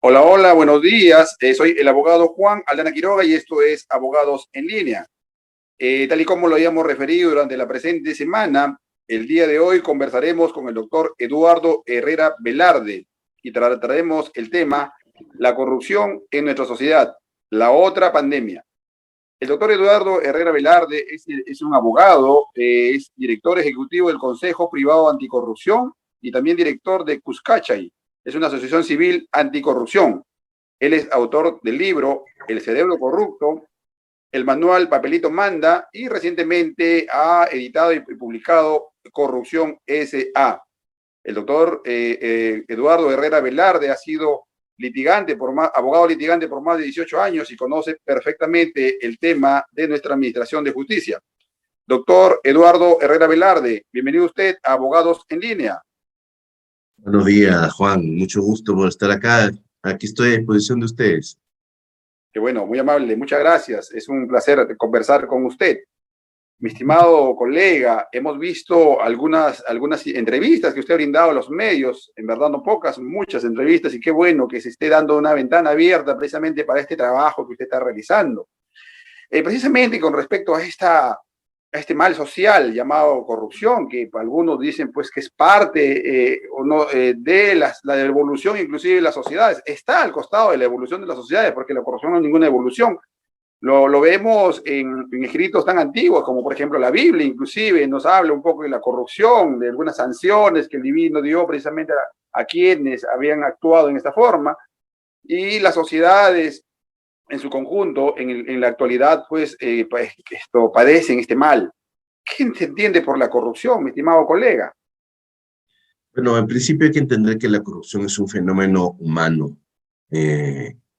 Hola, hola, buenos días. Soy el abogado Juan Aldana Quiroga y esto es Abogados en Línea. Tal y como lo habíamos referido durante la presente semana, el día de hoy conversaremos con el doctor Eduardo Herrera Velarde y trataremos el tema la corrupción en nuestra sociedad, la otra pandemia. El doctor Eduardo Herrera Velarde es un abogado, es director ejecutivo del Consejo Privado Anticorrupción y también director de Cuscachay. Es una asociación civil anticorrupción. Él es autor del libro El cerebro corrupto, el manual Papelito Manda y recientemente ha editado y publicado Corrupción S.A. El doctor Eduardo Herrera Velarde ha sido abogado litigante por más de 18 años y conoce perfectamente el tema de nuestra administración de justicia. Doctor Eduardo Herrera Velarde, bienvenido usted a Abogados en Línea. Buenos días, Juan. Mucho gusto por estar acá. Aquí estoy a disposición de ustedes. Que bueno, muy amable, muchas gracias. Es un placer conversar con usted. Mi estimado colega, hemos visto algunas entrevistas que usted ha brindado a los medios, en verdad no pocas, muchas entrevistas, y qué bueno que se esté dando una ventana abierta precisamente para este trabajo que usted está realizando. Precisamente con respecto a este mal social llamado corrupción, que algunos dicen pues que es parte de la evolución inclusive de las sociedades, está al costado de la evolución de las sociedades, porque la corrupción no es ninguna evolución. Lo vemos en escritos tan antiguos como por ejemplo la Biblia, inclusive nos habla un poco de la corrupción, de algunas sanciones que el divino dio precisamente a quienes habían actuado en esta forma, y las sociedades en su conjunto, en la actualidad, pues esto padecen este mal. ¿Qué se entiende por la corrupción, mi estimado colega? Bueno, en principio hay que entender que la corrupción es un fenómeno humano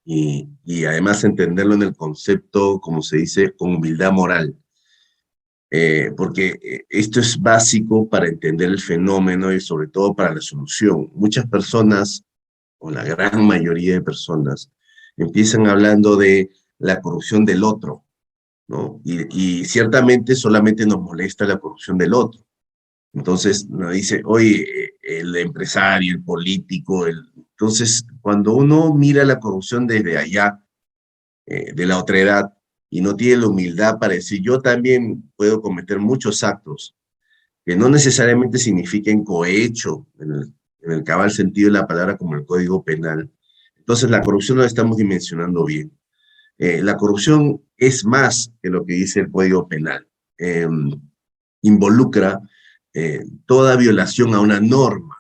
y además entenderlo en el concepto, como se dice, con humildad moral. Porque esto es básico para entender el fenómeno y sobre todo para la solución. Muchas personas, o la gran mayoría de personas, empiezan hablando de la corrupción del otro, ¿no? Y ciertamente solamente nos molesta la corrupción del otro. Entonces nos dice, oye, el empresario, el político, entonces cuando uno mira la corrupción desde allá, de la otredad, y no tiene la humildad para decir, yo también puedo cometer muchos actos que no necesariamente signifiquen cohecho en el cabal sentido de la palabra como el Código Penal. Entonces la corrupción no la estamos dimensionando bien. La corrupción es más que lo que dice el Código Penal. Involucra toda violación a una norma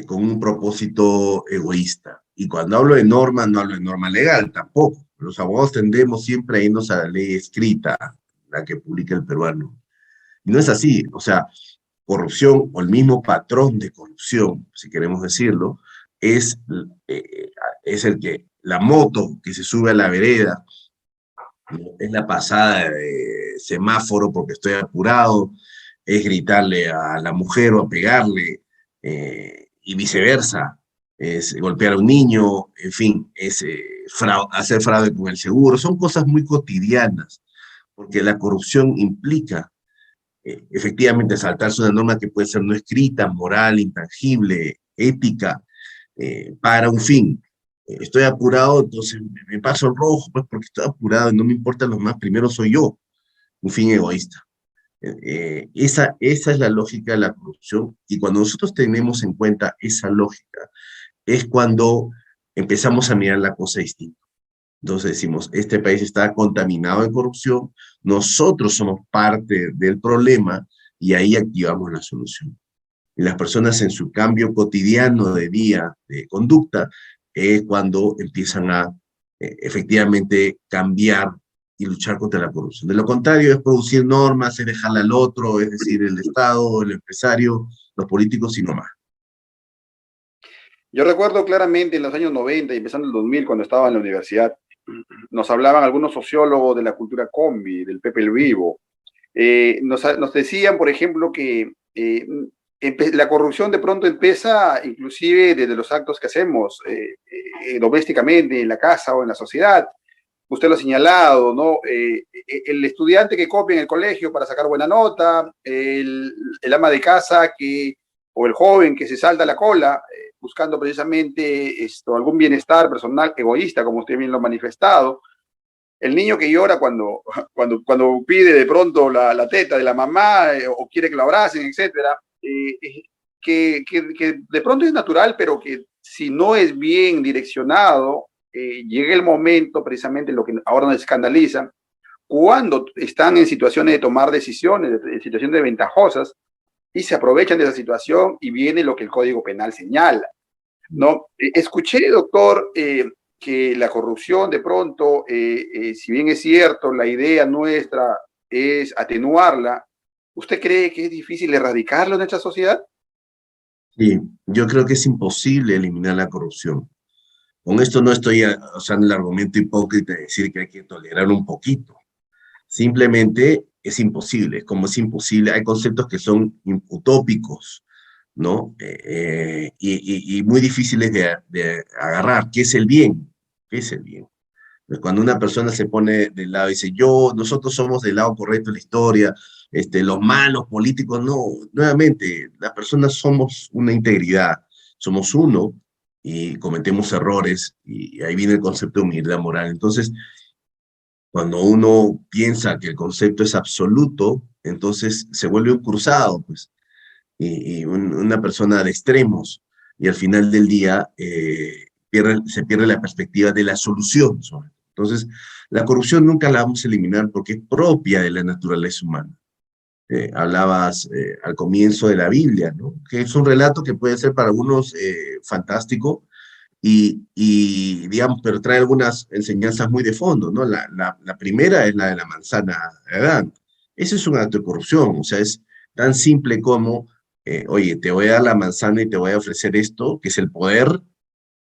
con un propósito egoísta. Y cuando hablo de norma, no hablo de norma legal tampoco. Los abogados tendemos siempre a irnos a la ley escrita, la que publica el peruano. Y no es así. O sea, corrupción o el mismo patrón de corrupción, si queremos decirlo, es, eh, es el que la moto que se sube a la vereda, ¿no? Es la pasada de semáforo porque estoy apurado, es gritarle a la mujer o a pegarle, y viceversa, es golpear a un niño, en fin, es hacer fraude con el seguro, son cosas muy cotidianas, porque la corrupción implica efectivamente saltarse una norma que puede ser no escrita, moral, intangible, ética, para un fin. Estoy apurado, entonces me paso el rojo, pues porque estoy apurado y no me importan los más, primero soy yo, un fin egoísta. Esa es la lógica de la corrupción y cuando nosotros tenemos en cuenta esa lógica es cuando empezamos a mirar la cosa distinta. Entonces decimos, este país está contaminado de corrupción, nosotros somos parte del problema y ahí activamos la solución. Y las personas en su cambio cotidiano de día, de conducta, es cuando empiezan a efectivamente cambiar y luchar contra la corrupción. De lo contrario, es producir normas, es dejarla al otro, es decir, el Estado, el empresario, los políticos y no más. Yo recuerdo claramente en los años 90 y empezando el 2000, cuando estaba en la universidad, nos hablaban algunos sociólogos de la cultura combi, del Pepe el Vivo. Nos decían, por ejemplo, que la corrupción de pronto empieza inclusive desde los actos que hacemos domésticamente, en la casa o en la sociedad. Usted lo ha señalado, ¿no? El estudiante que copia en el colegio para sacar buena nota, el ama de casa que o el joven que se salta la cola buscando precisamente algún bienestar personal egoísta, como usted bien lo ha manifestado, el niño que llora cuando pide de pronto la teta de la mamá o quiere que lo abracen, etcétera, que de pronto es natural, pero que si no es bien direccionado, llega el momento, precisamente lo que ahora nos escandaliza, cuando están en situaciones de tomar decisiones, en situaciones ventajosas, y se aprovechan de esa situación y viene lo que el Código Penal señala, ¿no? Escuché, doctor, que la corrupción de pronto, si bien es cierto, la idea nuestra es atenuarla, ¿usted cree que es difícil erradicarlo en nuestra sociedad? Sí, yo creo que es imposible eliminar la corrupción. Con esto no estoy usando el argumento hipócrita de decir que hay que tolerar un poquito. Simplemente es imposible. Como es imposible, hay conceptos que son utópicos, ¿no? Y muy difíciles de agarrar. ¿Qué es el bien? ¿Qué es el bien? Pues cuando una persona se pone del lado y dice, nosotros somos del lado correcto de la historia, los malos políticos, no, nuevamente, las personas somos una integridad, somos uno y cometemos errores, y ahí viene el concepto de humildad moral. Entonces, cuando uno piensa que el concepto es absoluto, entonces se vuelve un cruzado, pues, una persona de extremos, y al final del día se pierde la perspectiva de la solución. Entonces, la corrupción nunca la vamos a eliminar porque es propia de la naturaleza humana. Hablabas al comienzo de la Biblia, ¿no? Que es un relato que puede ser para algunos fantástico, digamos, pero trae algunas enseñanzas muy de fondo, ¿no? La primera es la de la manzana de Adán. Ese es un acto de corrupción, o sea, es tan simple como, oye, te voy a dar la manzana y te voy a ofrecer esto, que es el poder,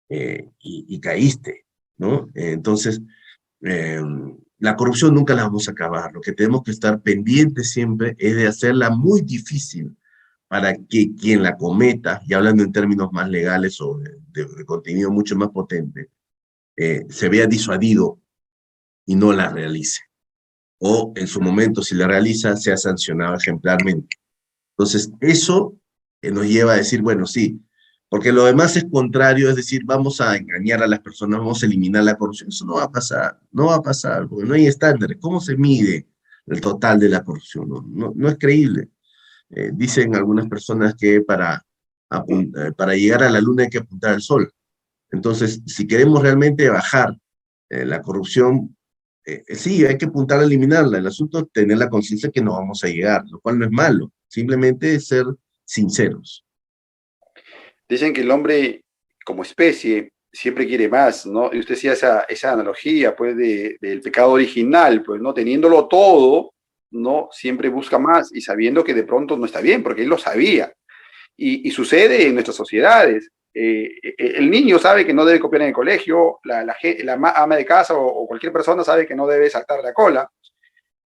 y caíste, ¿no? Entonces, eh, la corrupción nunca la vamos a acabar. Lo que tenemos que estar pendientes siempre es de hacerla muy difícil para que quien la cometa, y hablando en términos más legales o de contenido mucho más potente, se vea disuadido y no la realice. O en su momento, si la realiza, sea sancionado ejemplarmente. Entonces, eso nos lleva a decir, bueno, sí, porque lo demás es contrario, es decir, vamos a engañar a las personas, vamos a eliminar la corrupción. Eso no va a pasar, no va a pasar, porque no hay estándares. ¿Cómo se mide el total de la corrupción? No es creíble. Dicen algunas personas que para llegar a la luna hay que apuntar al sol. Entonces, si queremos realmente bajar la corrupción, sí, hay que apuntar a eliminarla. El asunto es tener la conciencia que no vamos a llegar, lo cual no es malo. Simplemente es ser sinceros. Dicen que el hombre, como especie, siempre quiere más, ¿no? Y usted hacía esa analogía, pues, del pecado original, pues, ¿no? Teniéndolo todo, ¿no? Siempre busca más y sabiendo que de pronto no está bien, porque él lo sabía. Y sucede en nuestras sociedades. El niño sabe que no debe copiar en el colegio, la ama de casa o cualquier persona sabe que no debe saltar la cola.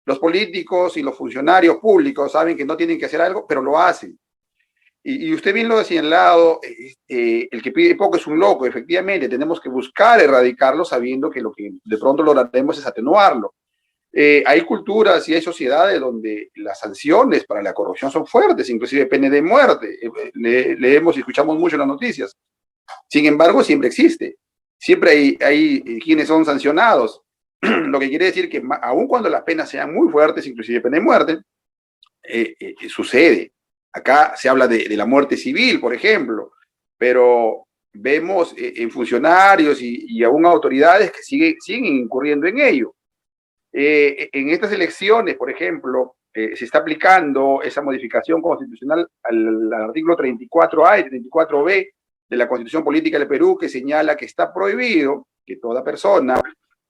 Los políticos y los funcionarios públicos saben que no tienen que hacer algo, pero lo hacen. Y usted bien lo ha señalado, el que pide poco es un loco, efectivamente, tenemos que buscar erradicarlo sabiendo que lo que de pronto lograremos es atenuarlo. Hay culturas y hay sociedades donde las sanciones para la corrupción son fuertes, inclusive pena de muerte. Leemos y escuchamos mucho en las noticias. Sin embargo, siempre existe. Siempre hay quienes son sancionados. Lo que quiere decir que aun cuando las penas sean muy fuertes, inclusive pena de muerte, sucede. Acá se habla de la muerte civil, por ejemplo, pero vemos en funcionarios y aún autoridades que siguen incurriendo en ello. En estas elecciones, por ejemplo, se está aplicando esa modificación constitucional al artículo 34A y 34B de la Constitución Política del Perú, que señala que está prohibido que toda persona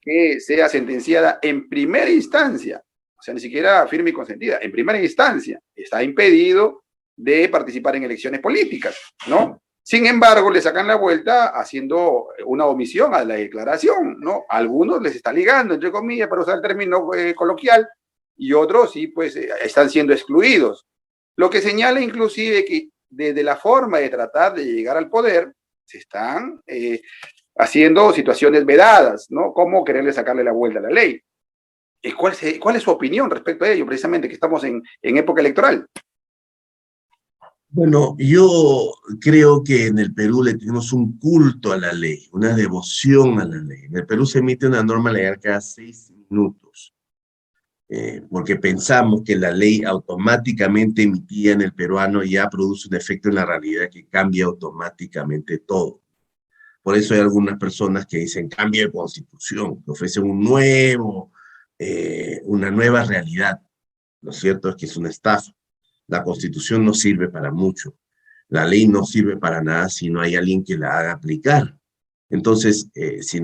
que sea sentenciada en primera instancia, o sea, ni siquiera firme y consentida, en primera instancia, está impedido de participar en elecciones políticas, ¿no? Sin embargo, le sacan la vuelta haciendo una omisión a la declaración, ¿no? A algunos les está ligando, entre comillas, para usar el término coloquial, y otros sí, pues, están siendo excluidos. Lo que señala inclusive que desde la forma de tratar de llegar al poder, se están haciendo situaciones vedadas, ¿no? Como quererle sacarle la vuelta a la ley. ¿Cuál es su opinión respecto a ello, precisamente, que estamos en época electoral? Bueno, yo creo que en el Perú le tenemos un culto a la ley, una devoción a la ley. En el Perú se emite una norma legal cada 6 minutos, porque pensamos que la ley automáticamente emitida en el peruano ya produce un efecto en la realidad que cambia automáticamente todo. Por eso hay algunas personas que dicen cambio de constitución, que ofrecen una nueva realidad. Lo cierto es que es una estafa. La constitución no sirve para mucho. La ley no sirve para nada si no hay alguien que la haga aplicar. Entonces,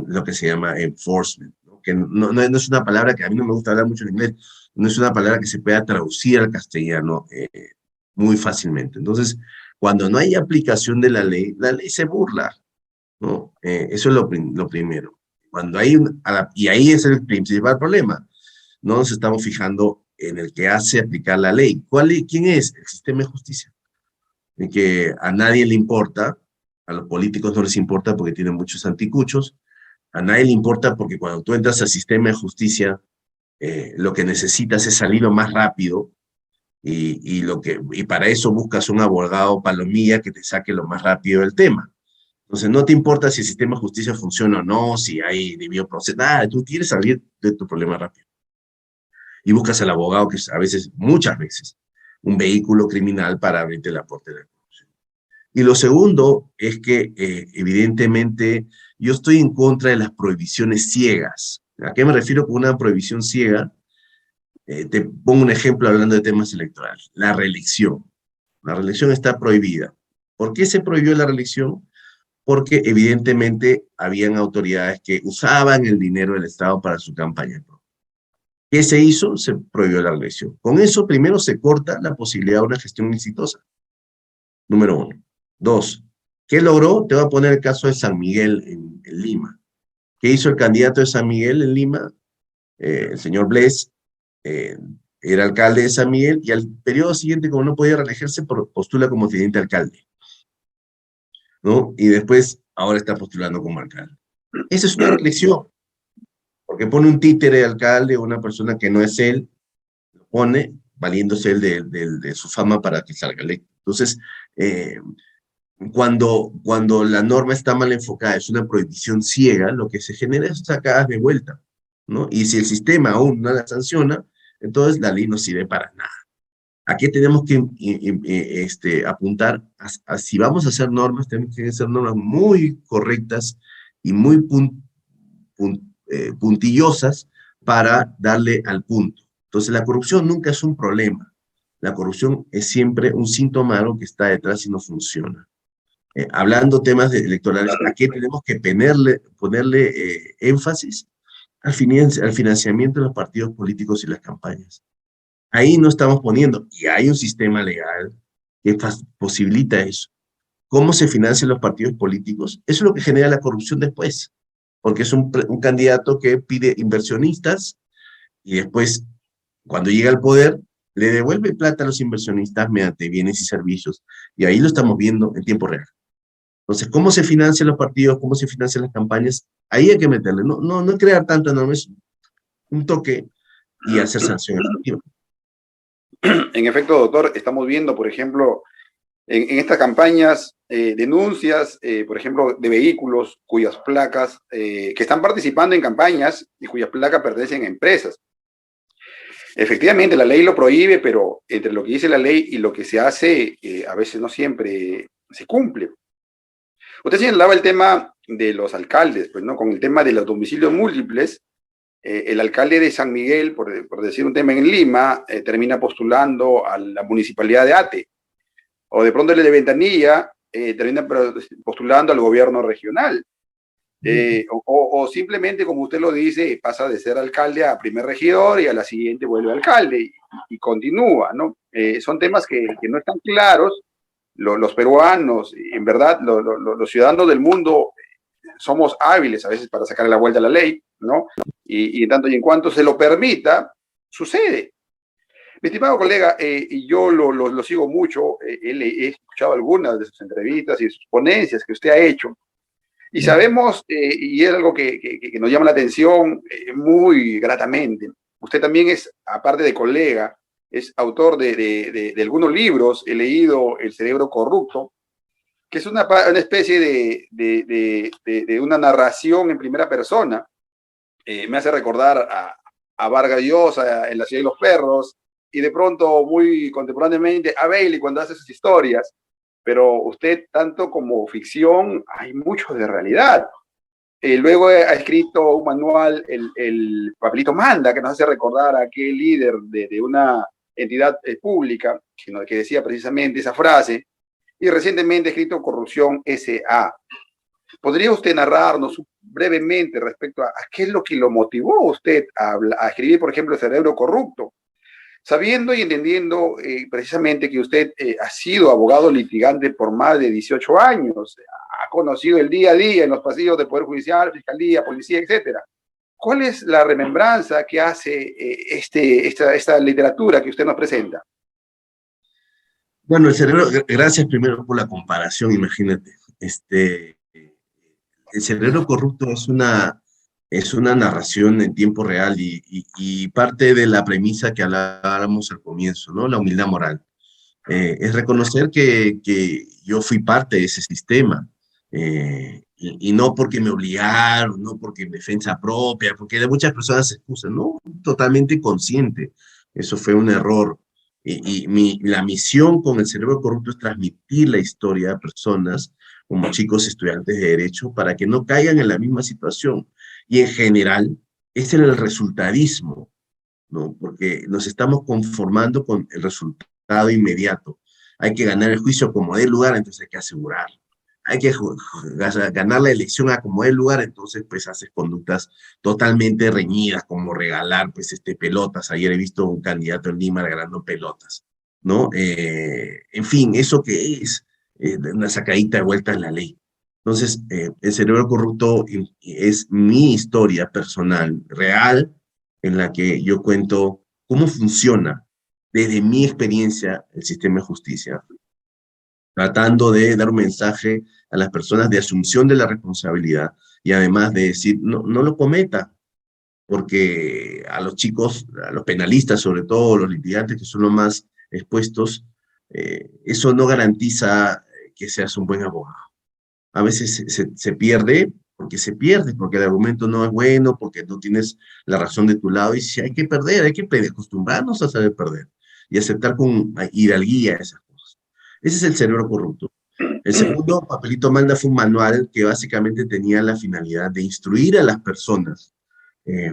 lo que se llama enforcement, ¿no? Que no es una palabra que a mí no me gusta hablar mucho en inglés, no es una palabra que se pueda traducir al castellano muy fácilmente. Entonces, cuando no hay aplicación de la ley se burla, ¿no? Eso es lo primero. Cuando hay y ahí es el principal problema. No nos estamos fijando en el que hace aplicar la ley. ¿Quién es? El sistema de justicia. En que a nadie le importa, a los políticos no les importa porque tienen muchos anticuchos, a nadie le importa porque cuando tú entras al sistema de justicia, lo que necesitas es salir lo más rápido y para eso buscas un abogado palomilla que te saque lo más rápido del tema. Entonces, no te importa si el sistema de justicia funciona o no, si hay debido proceso, nada, tú quieres salir de tu problema rápido. Y buscas al abogado que es a veces, muchas veces, un vehículo criminal para abrirte la puerta de la corrupción. Y lo segundo es que, evidentemente, yo estoy en contra de las prohibiciones ciegas. ¿A qué me refiero con una prohibición ciega? Te pongo un ejemplo hablando de temas electorales. La reelección. La reelección está prohibida. ¿Por qué se prohibió la reelección? Porque evidentemente habían autoridades que usaban el dinero del Estado para su campaña. ¿Qué se hizo? Se prohibió la reelección. Con eso, primero, se corta la posibilidad de una gestión exitosa. Número uno. Dos, ¿qué logró? Te voy a poner el caso de San Miguel en Lima. ¿Qué hizo el candidato de San Miguel en Lima? El señor Bles eh, era alcalde de San Miguel y al periodo siguiente, como no podía reelegirse, postula como teniente alcalde, ¿no? Y después, ahora está postulando como alcalde. Esa es una reelección, porque pone un títere de alcalde o una persona que no es él, lo pone valiéndose él de su fama para que salga electo. Entonces, cuando la norma está mal enfocada, es una prohibición ciega, lo que se genera es sacadas de vuelta, ¿no? Y si el sistema aún no la sanciona, entonces la ley no sirve para nada. ¿A qué tenemos que apuntar? Si vamos a hacer normas, tenemos que hacer normas muy correctas y muy puntillosas para darle al punto. Entonces, la corrupción nunca es un problema. La corrupción es siempre un síntoma de algo que está detrás y no funciona. Hablando temas electorales, ¿a qué tenemos que ponerle énfasis? Al financiamiento de los partidos políticos y las campañas. Ahí no estamos poniendo, y hay un sistema legal que posibilita eso. ¿Cómo se financian los partidos políticos? Eso es lo que genera la corrupción después, porque es un candidato que pide inversionistas y después, cuando llega al poder, le devuelve plata a los inversionistas mediante bienes y servicios. Y ahí lo estamos viendo en tiempo real. Entonces, ¿cómo se financian los partidos? ¿Cómo se financian las campañas? Ahí hay que meterle. No crear tanta norma, es un toque y hacer sanciones efectivas. En efecto, doctor, estamos viendo, por ejemplo, en estas campañas denuncias, por ejemplo, de vehículos cuyas placas, que están participando en campañas y cuyas placas pertenecen a empresas. Efectivamente, la ley lo prohíbe, pero entre lo que dice la ley y lo que se hace, a veces no siempre se cumple. Usted señalaba el tema de los alcaldes, pues, ¿no? Con el tema de los domicilios múltiples, el alcalde de San Miguel, por decir un tema en Lima, termina postulando a la municipalidad de Ate, o de pronto el de Ventanilla termina postulando al gobierno regional, o simplemente, como usted lo dice, pasa de ser alcalde a primer regidor y a la siguiente vuelve alcalde y continúa, ¿no? Son temas que no están claros. Los peruanos, en verdad, los ciudadanos del mundo somos hábiles a veces para sacar la vuelta a la ley, ¿no? Y en tanto y en cuanto se lo permita, sucede. Mi estimado colega, yo lo sigo mucho, he escuchado algunas de sus entrevistas y sus ponencias que usted ha hecho, y sabemos, y es algo que nos llama la atención muy gratamente, usted también es, aparte de colega, es autor de algunos libros. He leído El cerebro corrupto, que es una especie de una narración en primera persona. Me hace recordar a Vargas Llosa en La ciudad de los perros, y de pronto muy contemporáneamente a Bailey cuando hace sus historias. Pero usted, tanto como ficción, hay mucho de realidad. Luego ha escrito un manual, el Papelito Manda, que nos hace recordar a aquel líder de una entidad pública que decía precisamente esa frase. Y recientemente ha escrito Corrupción S.A. ¿Podría usted narrarnos brevemente respecto a qué es lo que lo motivó a usted a escribir, por ejemplo, El cerebro corrupto? Sabiendo y entendiendo precisamente que usted ha sido abogado litigante por más de 18 años, ha conocido el día a día en los pasillos del Poder Judicial, Fiscalía, Policía, etcétera. ¿Cuál es la remembranza que hace esta literatura que usted nos presenta? Bueno, el cerebro, gracias primero por la comparación, imagínate. El cerebro corrupto es una narración en tiempo real y parte de la premisa que hablábamos al comienzo, ¿no? La humildad moral. Es reconocer que yo fui parte de ese sistema, y no porque me obligaron, no porque en defensa propia, porque de muchas personas se excusan, no, totalmente consciente. Eso fue un error. La misión con el cerebro corrupto es transmitir la historia a personas como chicos estudiantes de derecho para que no caigan en la misma situación. Y en general, ese era el resultadismo, ¿no? Porque nos estamos conformando con el resultado inmediato. Hay que ganar el juicio como dé lugar, entonces hay que asegurar. Hay que ganar la elección a como dé lugar, entonces pues haces conductas totalmente reñidas, como regalar pues pelotas. Ayer he visto un candidato en Lima regalando pelotas, ¿no? En fin, ¿eso qué es? Una sacadita de vuelta en la ley. Entonces, el cerebro corrupto es mi historia personal, real, en la que yo cuento cómo funciona desde mi experiencia el sistema de justicia, tratando de dar un mensaje a las personas de asunción de la responsabilidad y además de decir, no, no lo cometa, porque a los chicos, a los penalistas, sobre todo los litigantes que son los más expuestos, eso no garantiza que seas un buen abogado. A veces se pierde porque se pierde, porque el argumento no es bueno, porque no tienes la razón de tu lado, y si hay que perder, hay que acostumbrarnos a saber perder y aceptar con hidalguía esas cosas. Ese es el cerebro corrupto. El segundo, Papelito Manda, fue un manual que básicamente tenía la finalidad de instruir a las personas eh,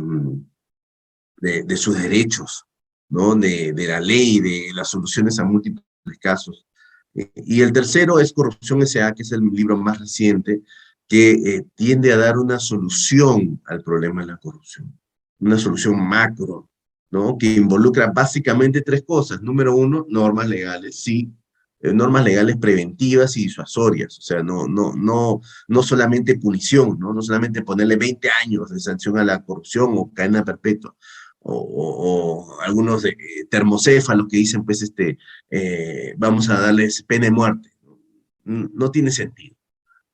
de sus derechos, ¿no? De la ley, de las soluciones a múltiples casos. Y el tercero es Corrupción S.A., que es el libro más reciente, que tiende a dar una solución al problema de la corrupción, una solución macro, ¿no? Que involucra básicamente tres cosas. Número uno, normas legales, sí, normas legales preventivas y disuasorias, o sea, no solamente punición, ¿no? No solamente ponerle 20 años de sanción a la corrupción o cadena perpetua, o algunos termocéfalos que dicen, pues, vamos a darles pena de muerte. No tiene sentido,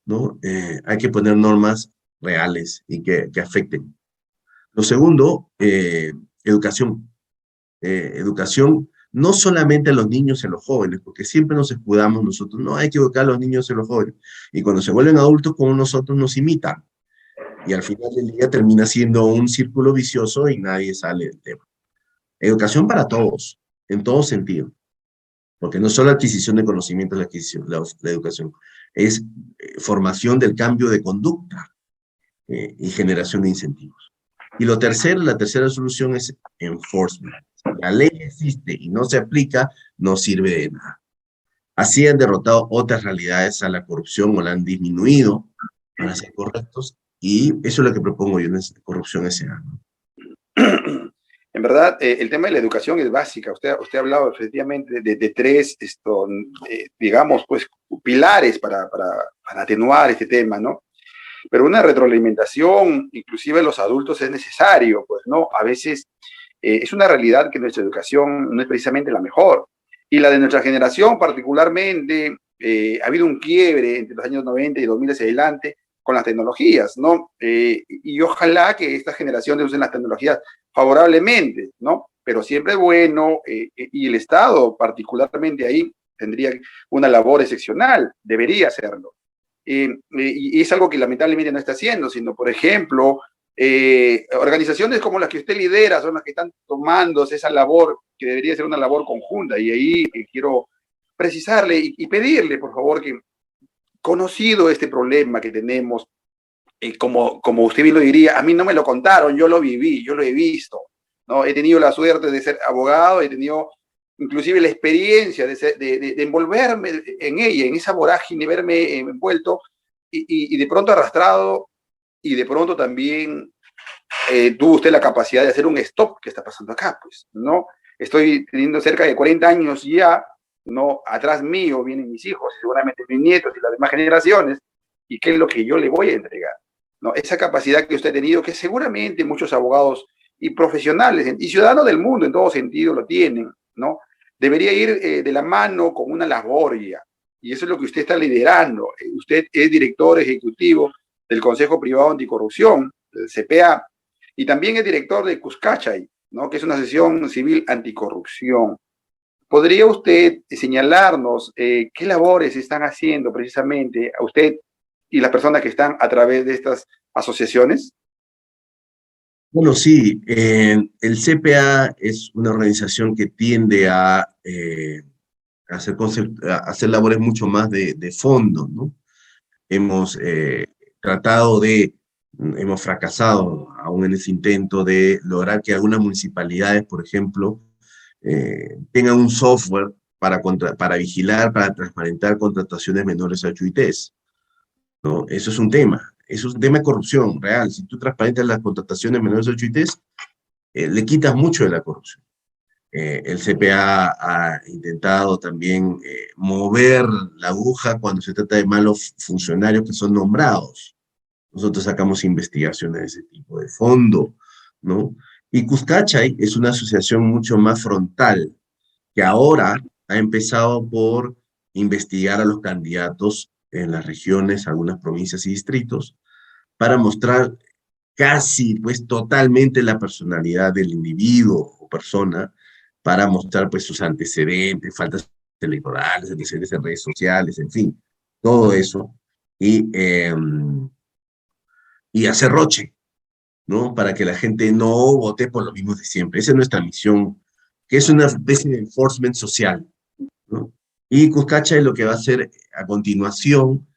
¿no? Hay que poner normas reales y que afecten. Lo segundo, educación. Educación no solamente a los niños y a los jóvenes, porque siempre nos escudamos nosotros, no hay que educar a los niños y a los jóvenes. Y cuando se vuelven adultos como nosotros, nos imitan. Y al final del día termina siendo un círculo vicioso y nadie sale del tema. Educación para todos, en todo sentido, porque no solo adquisición de conocimiento la educación, es formación del cambio de conducta y generación de incentivos. Y la tercera solución es enforcement. Si la ley existe y no se aplica, no sirve de nada. Así han derrotado otras realidades a la corrupción o la han disminuido para ser correctos, y eso es lo que propongo yo en Corrupción S.A., ¿no? En verdad, el tema de la educación es básica. Usted ha hablado efectivamente de tres, digamos, pues, pilares para atenuar este tema, ¿no? Pero una retroalimentación, inclusive los adultos, es necesario, pues, ¿no? A veces es una realidad que nuestra educación no es precisamente la mejor. Y la de nuestra generación particularmente, ha habido un quiebre entre los años 90 y 2000 hacia adelante con las tecnologías, ¿no? Y ojalá que esta generación usen las tecnologías favorablemente, ¿no? pero siempre es bueno, y el Estado particularmente ahí tendría una labor excepcional, debería hacerlo. Y es algo que lamentablemente no está haciendo, sino, por ejemplo, organizaciones como las que usted lidera son las que están tomando esa labor que debería ser una labor conjunta. Y ahí quiero precisarle y pedirle, por favor, que conocido este problema que tenemos, como usted bien lo diría, a mí no me lo contaron, yo lo viví, yo lo he visto, ¿no? He tenido la suerte de ser abogado, he tenido inclusive la experiencia de envolverme en ella, en esa vorágine, verme envuelto y de pronto arrastrado y de pronto también tuvo usted la capacidad de hacer un stop. ¿Qué está pasando acá? Pues, ¿no? Estoy teniendo cerca de 40 años ya, ¿no? Atrás mío vienen mis hijos, seguramente mis nietos y las demás generaciones, y qué es lo que yo le voy a entregar, ¿no? Esa capacidad que usted ha tenido, que seguramente muchos abogados y profesionales y ciudadanos del mundo en todo sentido lo tienen, ¿no? Debería ir de la mano con una labor ya, y eso es lo que usted está liderando. Usted es director ejecutivo del Consejo Privado Anticorrupción, del CPA, y también es director de Cuscachay, ¿no? Que es una asociación civil anticorrupción. ¿Podría usted señalarnos qué labores están haciendo precisamente a usted y las personas que están a través de estas asociaciones? Bueno, sí, el CPA es una organización que tiende a a hacer labores mucho más de fondo, ¿no? Hemos tratado de, hemos fracasado aún en ese intento de lograr que algunas municipalidades, por ejemplo, tengan un software para vigilar, para transparentar contrataciones menores a HUITs, ¿no? Eso es un tema de corrupción real. Si tú transparentas las contrataciones menores a HUITs, le quitas mucho de la corrupción. El CPA ha intentado también mover la aguja cuando se trata de malos funcionarios que son nombrados. Nosotros sacamos investigaciones de ese tipo de fondo, ¿no? Y Cuscachay es una asociación mucho más frontal, que ahora ha empezado por investigar a los candidatos en las regiones, algunas provincias y distritos, para mostrar casi, pues, totalmente la personalidad del individuo o persona, para mostrar, pues, sus antecedentes, faltas electorales, antecedentes en redes sociales, en fin, todo eso, y, eh, y hacer roche, ¿no? Para que la gente no vote por lo mismo de siempre. Esa es nuestra misión, que es una especie de enforcement social, ¿no? Y Cuscacha lo que va a hacer a continuación,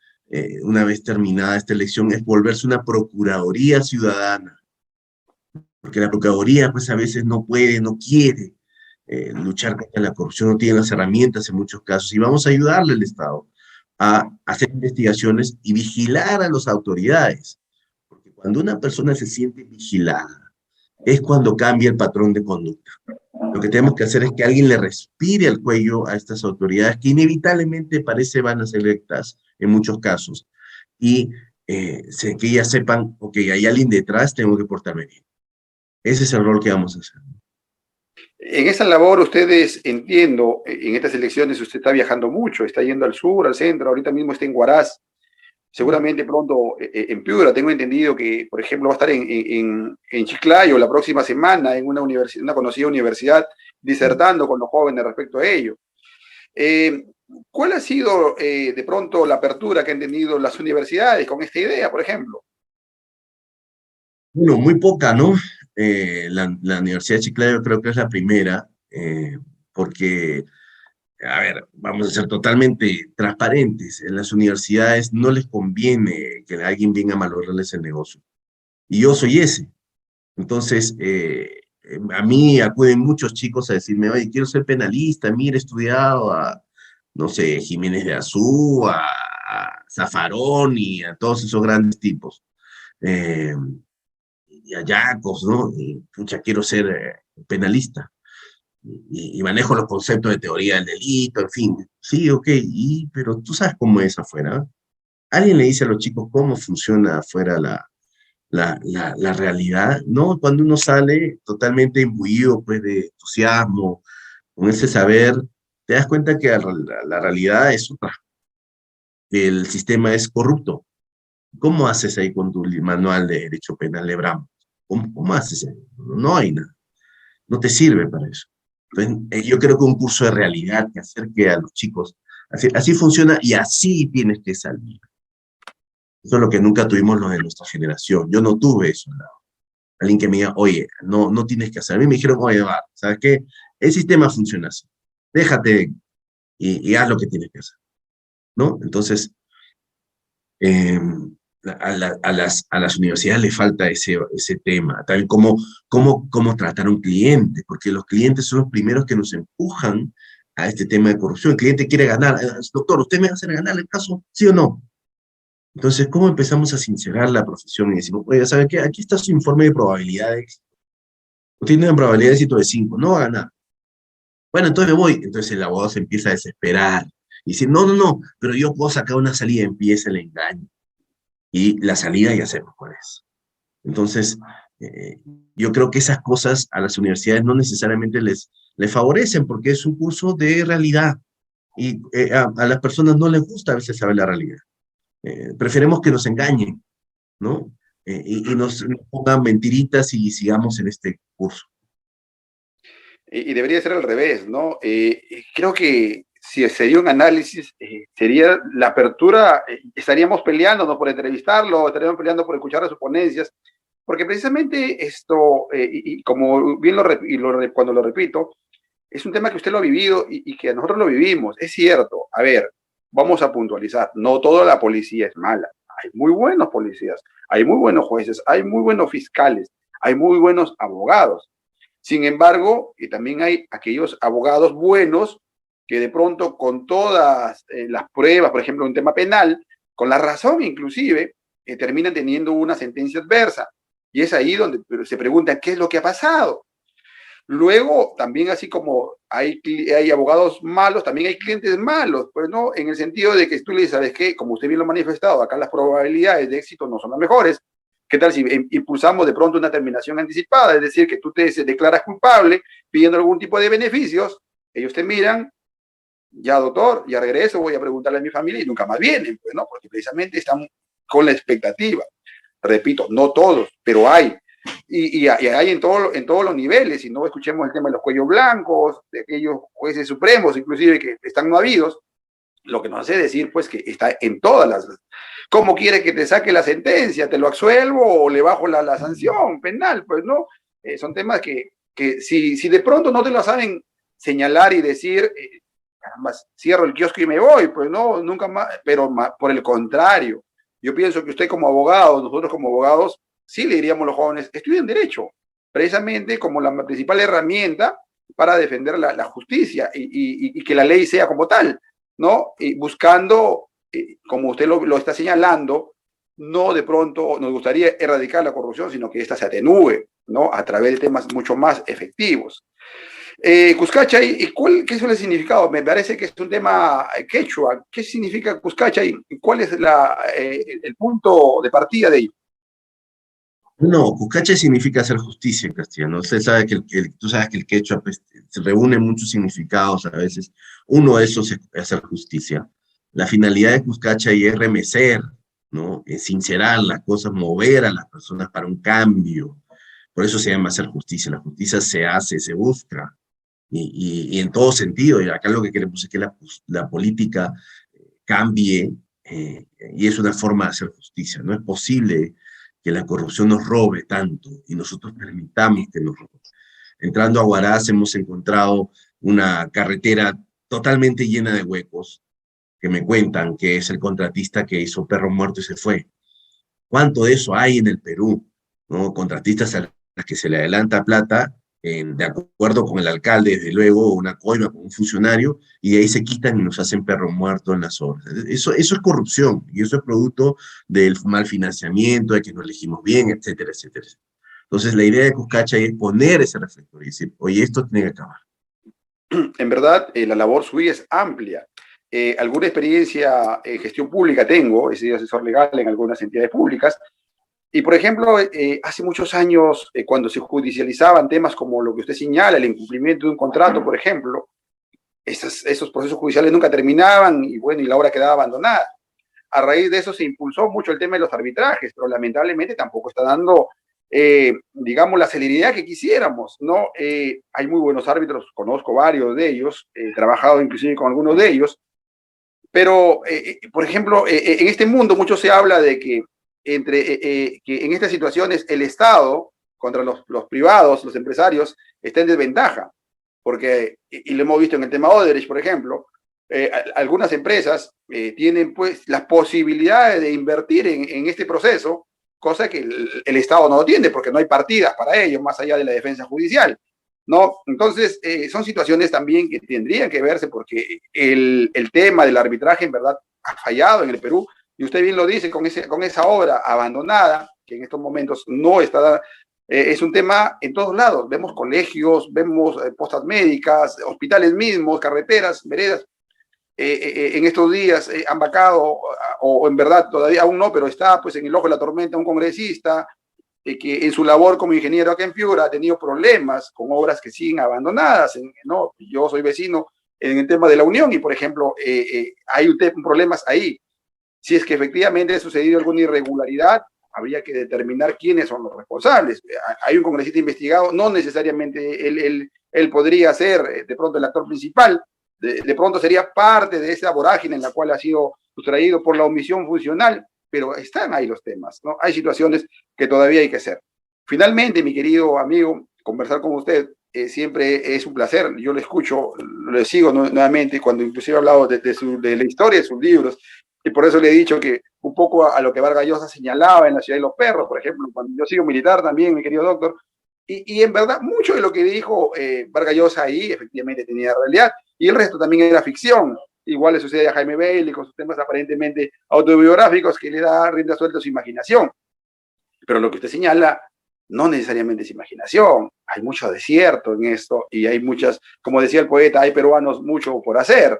una vez terminada esta elección, es volverse una procuraduría ciudadana, porque la Procuraduría pues a veces no puede, no quiere luchar contra la corrupción, no tiene las herramientas en muchos casos, y vamos a ayudarle al Estado a hacer investigaciones y vigilar a las autoridades, porque cuando una persona se siente vigilada, es cuando cambia el patrón de conducta. Lo que tenemos que hacer es que alguien le respire al cuello a estas autoridades que inevitablemente parece van a ser electas en muchos casos, y que ellas sepan, ok, hay alguien detrás, tengo que portarme bien. Ese es el rol que vamos a hacer. En esa labor, ustedes, entiendo, en estas elecciones usted está viajando mucho, está yendo al sur, al centro, ahorita mismo está en Huaraz, seguramente pronto en Piura. Tengo entendido que, por ejemplo, va a estar en Chiclayo la próxima semana en una conocida universidad disertando con los jóvenes respecto a ello. Eh, ¿Cuál ha sido de pronto la apertura que han tenido las universidades con esta idea, por ejemplo? Bueno, muy poca, ¿no? La Universidad de Chiclayo creo que es la primera, porque, a ver, vamos a ser totalmente transparentes. En las universidades no les conviene que alguien venga a malograrles el negocio. Y yo soy ese. Entonces, a mí acuden muchos chicos a decirme, oye, quiero ser penalista, mira, he estudiado a, no sé, Jiménez de Azú, a Zaffarón y a todos esos grandes tipos. Eh, y a Yacos, ¿no? Y, pucha, quiero ser penalista. Y manejo los conceptos de teoría del delito, en fin. Sí, ok, pero tú sabes cómo es afuera. ¿Alguien le dice a los chicos cómo funciona afuera la realidad? ¿No? Cuando uno sale totalmente imbuido, pues, de entusiasmo, con ese saber, te das cuenta que la realidad es otra. El sistema es corrupto. ¿Cómo haces ahí con tu manual de derecho penal de Brahms? ¿Cómo haces ahí? No hay nada. no te sirve para eso. Entonces, yo creo que un curso de realidad que acerque a los chicos, así funciona y así tienes que salir. Eso es lo que nunca tuvimos los de nuestra generación. Yo no tuve eso, ¿no? Alguien que me diga, oye, no tienes que hacer. A mí me dijeron, oye, va, ¿sabes qué? El sistema funciona así. Déjate y haz lo que tienes que hacer, ¿no? Entonces, eh, a las universidades les falta ese tema, también cómo tratar a un cliente, porque los clientes son los primeros que nos empujan a este tema de corrupción. El cliente quiere ganar, doctor, ¿usted me va a hacer ganar el caso? ¿Sí o no? Entonces, ¿cómo empezamos a sincerar la profesión y decimos, oye, ¿sabe qué? Aquí está su informe de probabilidades. Usted tiene una probabilidad de éxito de 5, no va a ganar. Bueno, entonces me voy. Entonces el abogado se empieza a desesperar y dice, no, pero yo puedo sacar una salida, empieza el engaño. Y la salida ya sabemos cuál es. Entonces, eh, yo creo que esas cosas a las universidades no necesariamente les favorecen porque es un curso de realidad y a las personas no les gusta a veces saber la realidad. Preferemos que nos engañen, ¿no? Y nos pongan mentiritas y sigamos en este curso. Y debería ser al revés, ¿no? Creo que si sería un análisis, sería la apertura, estaríamos peleándonos por entrevistarlo, estaríamos peleando por escuchar sus ponencias, porque precisamente esto, y como bien cuando lo repito, es un tema que usted lo ha vivido y que nosotros lo vivimos. Es cierto, a ver, vamos a puntualizar, no toda la policía es mala. Hay muy buenos policías, hay muy buenos jueces, hay muy buenos fiscales, hay muy buenos abogados. Sin embargo, también hay aquellos abogados buenos que de pronto con todas las pruebas, por ejemplo, un tema penal, con la razón inclusive, terminan teniendo una sentencia adversa. Y es ahí donde se pregunta qué es lo que ha pasado. Luego, también así como hay abogados malos, también hay clientes malos, pues no, en el sentido de que tú le dices, ¿sabes qué? Como usted bien lo ha manifestado, acá las probabilidades de éxito no son las mejores. ¿Qué tal si impulsamos de pronto una terminación anticipada? Es decir, que tú te declaras culpable pidiendo algún tipo de beneficios, ellos te miran, ya doctor, ya regreso, voy a preguntarle a mi familia y nunca más vienen, pues no, porque precisamente están con la expectativa. Repito, no todos, pero hay. Y hay en todos los niveles, y no escuchemos el tema de los cuellos blancos, de aquellos jueces supremos, inclusive que están no habidos, lo que nos hace decir pues que está en todas las... ¿Cómo quiere que te saque la sentencia? ¿Te lo absuelvo o le bajo la sanción penal? Pues no, son temas que si de pronto no te lo saben señalar y decir, caramba, cierro el kiosco y me voy, pues no, nunca más, pero por el contrario, yo pienso que usted como abogado, nosotros como abogados, sí le diríamos a los jóvenes, estudien Derecho, precisamente como la principal herramienta para defender la justicia y que la ley sea como tal, ¿no? Y buscando, como usted lo está señalando, no de pronto nos gustaría erradicar la corrupción, sino que ésta se atenúe, ¿no? A través de temas mucho más efectivos. Cuscacha, ¿qué es el significado? Me parece que es un tema quechua. ¿Qué significa Cuscacha y cuál es el punto de partida de ello? No, cucacha significa hacer justicia en castellano. Usted sabe tú sabes que el quechua pues, se reúne muchos significados a veces. Uno de esos es hacer justicia. La finalidad de Cuscacha es remecer, ¿no? Es sincerar las cosas, mover a las personas para un cambio. Por eso se llama hacer justicia. La justicia se hace, se busca. Y en todo sentido. Y acá lo que queremos es que la política cambie y es una forma de hacer justicia. No es posible que la corrupción nos robe tanto y nosotros permitamos que nos robe. Entrando a Huaraz hemos encontrado una carretera totalmente llena de huecos que me cuentan que es el contratista que hizo Perro Muerto y se fue. ¿Cuánto de eso hay en el Perú? ¿No? Contratistas a los que se le adelanta plata de acuerdo con el alcalde, desde luego, una coima con un funcionario, y de ahí se quitan y nos hacen perro muerto en las obras. Eso es corrupción, y eso es producto del mal financiamiento, de que no elegimos bien, etcétera, etcétera. Entonces, la idea de Cuscacha es poner ese reflector y decir, oye, esto tiene que acabar. En verdad, la labor suya es amplia. Alguna experiencia en gestión pública tengo, he sido asesor legal en algunas entidades públicas, y por ejemplo, hace muchos años, cuando se judicializaban temas como lo que usted señala, el incumplimiento de un contrato, por ejemplo, esos procesos judiciales nunca terminaban y bueno, y la obra quedaba abandonada. A raíz de eso se impulsó mucho el tema de los arbitrajes, pero lamentablemente tampoco está dando digamos, la celeridad que quisiéramos, ¿no? Hay muy buenos árbitros, conozco varios de ellos, he trabajado inclusive con algunos de ellos, pero, por ejemplo, en este mundo mucho se habla de que, que en estas situaciones el Estado contra los privados, los empresarios, está en desventaja, porque, y lo hemos visto en el tema Odebrecht, por ejemplo, algunas empresas tienen pues las posibilidades de invertir en este proceso, cosa que el Estado no lo tiene, porque no hay partidas para ello, más allá de la defensa judicial. ¿No? Entonces, son situaciones también que tendrían que verse porque el tema del arbitraje en verdad ha fallado en el Perú y usted bien lo dice con esa obra abandonada que en estos momentos no está, es un tema en todos lados, vemos colegios, vemos postas médicas, hospitales mismos, carreteras, veredas, en estos días han vacado o en verdad todavía aún no, pero está pues en el ojo de la tormenta un congresista que en su labor como ingeniero acá en Piura ha tenido problemas con obras que siguen abandonadas. ¿No? Yo soy vecino en el tema de la Unión y, por ejemplo, hay problemas ahí. Si es que efectivamente ha sucedido alguna irregularidad, habría que determinar quiénes son los responsables. Hay un congresista investigado, no necesariamente él podría ser de pronto el actor principal, de pronto sería parte de esa vorágine en la cual ha sido sustraído por la omisión funcional, pero están ahí los temas, ¿no? Hay situaciones que todavía hay que hacer. Finalmente, mi querido amigo, conversar con usted siempre es un placer. Yo le escucho, le sigo nuevamente, cuando inclusive he hablado de la historia de sus libros, y por eso le he dicho que un poco a lo que Vargas Llosa señalaba en La ciudad de los perros, por ejemplo, cuando yo sigo militar también, mi querido doctor, y en verdad, mucho de lo que dijo Vargas Llosa ahí efectivamente tenía realidad, y el resto también era ficción. Igual le sucede a Jaime Bailey con sus temas aparentemente autobiográficos que le da rienda suelta a su imaginación. Pero lo que usted señala no necesariamente es imaginación. Hay mucho desierto en esto y hay muchas, como decía el poeta, hay peruanos mucho por hacer.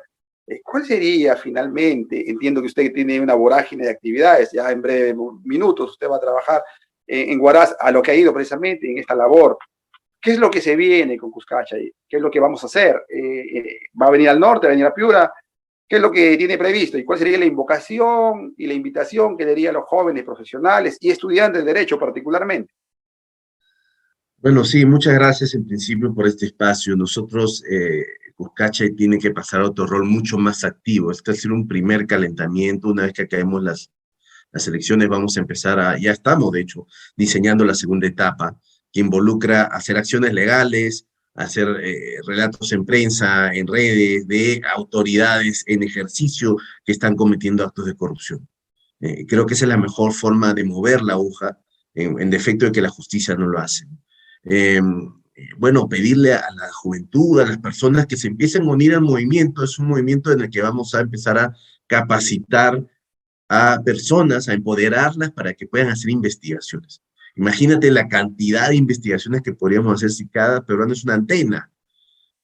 ¿Cuál sería finalmente? Entiendo que usted tiene una vorágine de actividades, ya en breves minutos usted va a trabajar en Huaraz a lo que ha ido precisamente en esta labor. ¿Qué es lo que se viene con Cuscacha? ¿Qué es lo que vamos a hacer? ¿Va a venir al norte, va a venir a Piura? ¿Qué es lo que tiene previsto y cuál sería la invocación y la invitación que le daría a los jóvenes profesionales y estudiantes de Derecho particularmente? Bueno, sí, muchas gracias en principio por este espacio. Nosotros, Cuscacha tiene que pasar a otro rol mucho más activo. Este va a ser un primer calentamiento. Una vez que acabemos las elecciones, vamos a empezar ya estamos, de hecho, diseñando la segunda etapa, que involucra hacer acciones legales, hacer relatos en prensa, en redes, de autoridades en ejercicio que están cometiendo actos de corrupción. Creo que esa es la mejor forma de mover la aguja en defecto de que la justicia no lo hace. Bueno, pedirle a la juventud, a las personas que se empiecen a unir al movimiento, es un movimiento en el que vamos a empezar a capacitar a personas, a empoderarlas para que puedan hacer investigaciones. Imagínate la cantidad de investigaciones que podríamos hacer si cada peruano es una antena.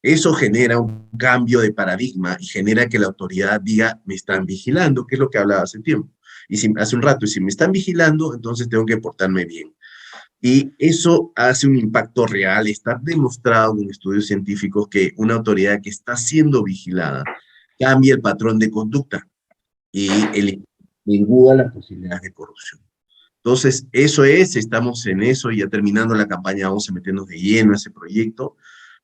Eso genera un cambio de paradigma y genera que la autoridad diga, me están vigilando, que es lo que hablaba hace tiempo. Y si, hace un rato, y si me están vigilando, entonces tengo que portarme bien. Y eso hace un impacto real. Está demostrado en estudios científicos que una autoridad que está siendo vigilada cambia el patrón de conducta y elimina las posibilidades de corrupción. Entonces, eso es, estamos en eso, ya terminando la campaña vamos a meternos de lleno a ese proyecto.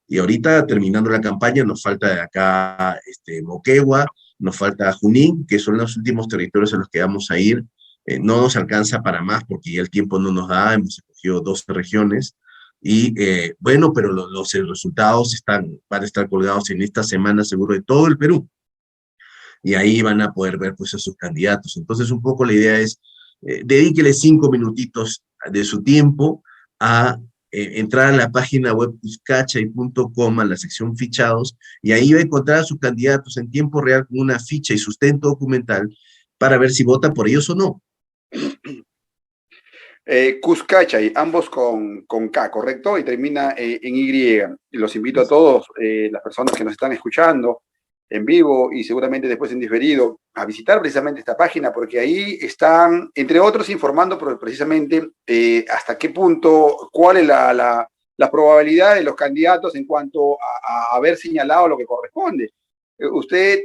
Y ahorita, terminando la campaña, nos falta de acá Moquegua, nos falta Junín, que son los últimos territorios en los que vamos a ir. No nos alcanza para más porque ya el tiempo no nos da, hemos escogido 12 regiones. Y bueno, pero los resultados van a estar colgados en esta semana seguro de todo el Perú. Y ahí van a poder ver pues a sus candidatos. Entonces un poco la idea es, dedíquele 5 minutitos de su tiempo a entrar a la página web cuscachay.com, a la sección fichados, y ahí va a encontrar a sus candidatos en tiempo real con una ficha y sustento documental para ver si vota por ellos o no. Cuscachay, ambos con K, ¿correcto? Y termina en Y. Los invito a todos, las personas que nos están escuchando en vivo y seguramente después en diferido, a visitar precisamente esta página, porque ahí están, entre otros, informando precisamente hasta qué punto, cuál es la probabilidad de los candidatos en cuanto a haber señalado lo que corresponde. Usted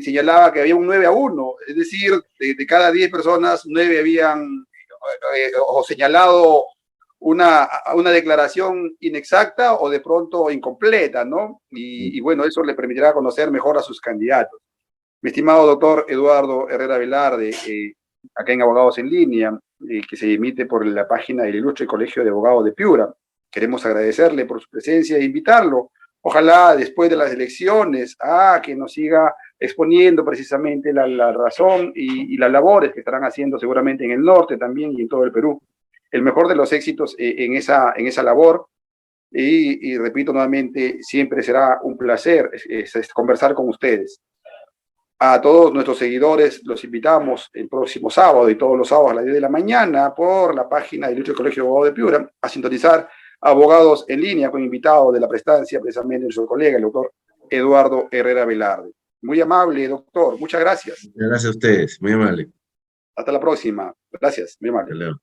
señalaba que había un 9-1, es decir, de cada 10 personas, 9 habían o señalado una declaración inexacta o de pronto incompleta, ¿no? Y bueno, eso le permitirá conocer mejor a sus candidatos. Mi estimado doctor Eduardo Herrera Velarde, acá en Abogados en Línea, que se emite por la página del Ilustre Colegio de Abogados de Piura. Queremos agradecerle por su presencia e invitarlo, ojalá después de las elecciones, a que nos siga exponiendo precisamente la razón y las labores que estarán haciendo seguramente en el norte también y en todo el Perú. El mejor de los éxitos en esa labor. Y repito nuevamente, siempre será un placer conversar con ustedes. A todos nuestros seguidores los invitamos el próximo sábado y todos los sábados a las 10 de la mañana por la página del Ilustre Colegio de Abogados de Piura a sintonizar Abogados en Línea con invitado de la prestancia, precisamente nuestro colega, el doctor Eduardo Herrera Velarde. Muy amable, doctor. Muchas gracias. Gracias a ustedes. Muy amable. Hasta la próxima. Gracias. Muy amable. Hasta luego.